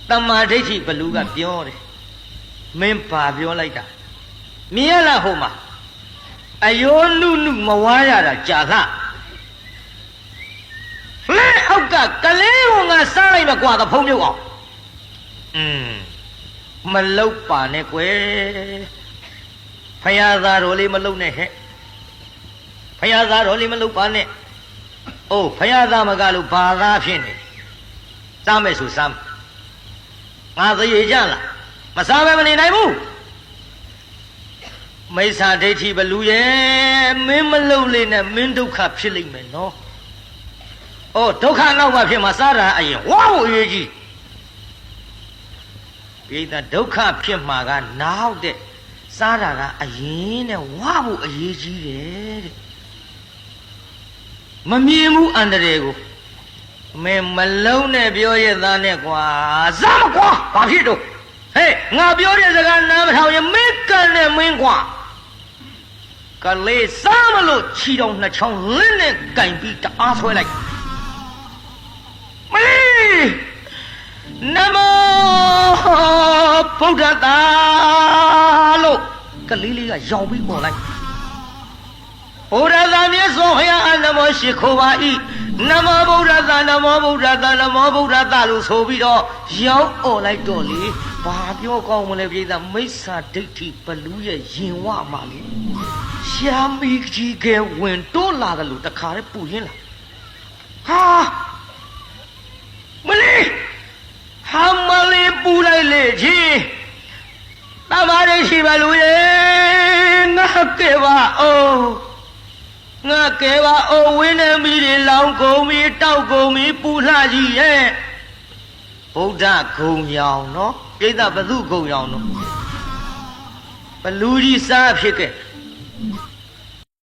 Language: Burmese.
တမာဒိဋ္ဌိဘလူကပြောတယ်မင်းဘာပြောလိုက်တာမြင်ရလားဟိုမှာအယောနုနုမဝါရတာကြာလားလဲအောက်ကကလေးကငါစားလိုက်မကွာသဖုံးမြုပ်အောင်မလုတ်ပါနဲ့ကွယ်ဖယားသားတော်လေးမလုတ်နဲ့ဟဲ့ဖယားသားတော်လေးမလုတ်ပါနဲ့အိုးဖယားသားမကလို့ဘာသာဖြစ်နေစားမယ်ဆိုစားငါသေကြလားမစားဘဲမနေနိုင်ဘူးမိစ္ဆာဒိဋ္ဌိဘလူရဲ့မင်းမလုတ်လေးနဲ့မင်းဒုက္ခဖြစ်လိမ့်မယ်နော်ဩဒုက္ခနောက်မှဖြစ်မှာစားတာအရင်ဝါဖို့အရေးကြီးပိဋကဒုက္ခဖြစ်မှာကနောက်တဲ့စားတာကအရင်နဲ့ဝါဖို့အရေးကြီးတယ်တဲ့မမြင်ဘူးအန္တရာယ်ကိုမင်းမလုံးနဲ့ပြောရသားနဲ့ကွာစားမကွာဘာဖြစ်တော့ဟဲ့ငါပြောတဲ့စကားနားမထောင်ရင်မင်းကန်နဲ့မင်းကွာကလေးစားမလို့ခြီတော်နှစ်ချောင်းလင်းနဲ့ကင်ပြီးတအားဆွဲလိုက်မလေးနမောဗုဒ္ဓတာလို့ကလေးလေးကရောက်ပြီးပေါ်လိုက်ဘုရားသာမြတ်စွာဘုရားအနမောရှိခိုးပါ၏နမောဗုဒ္ဓသာနမောဗုဒ္ဓသာနမောဗုဒ္ဓသာလို့ဆိုပြီးတော့ရောက်អော်လိုက်တော့လေဘာပြောကောင်းမလဲပြည်သားမိစ္ဆာဒိဋ္ဌိဘလူရဲ့ရင်ဝမှာလေရှာမီကြီးကဝင်တိုးလာတယ်လို့တခါတည်းပူရင်းလာဟာမလေးဟာမလေးပူလိုက်လေကြီးတမားရရှိပါလို့ရေငါကဲပါအောင်ငါကဲပါအောင်ဝင်းနေမိတွေလောင်းကုန်ပြီတောက်ကုန်ပြီပူလှကြီးရဲ့ဗုဒ္ဓဂုံရောင်နော်ပြိဿဘသူဂုံရောင်နော်ဘလူကြီးစားဖြစ်ခဲ့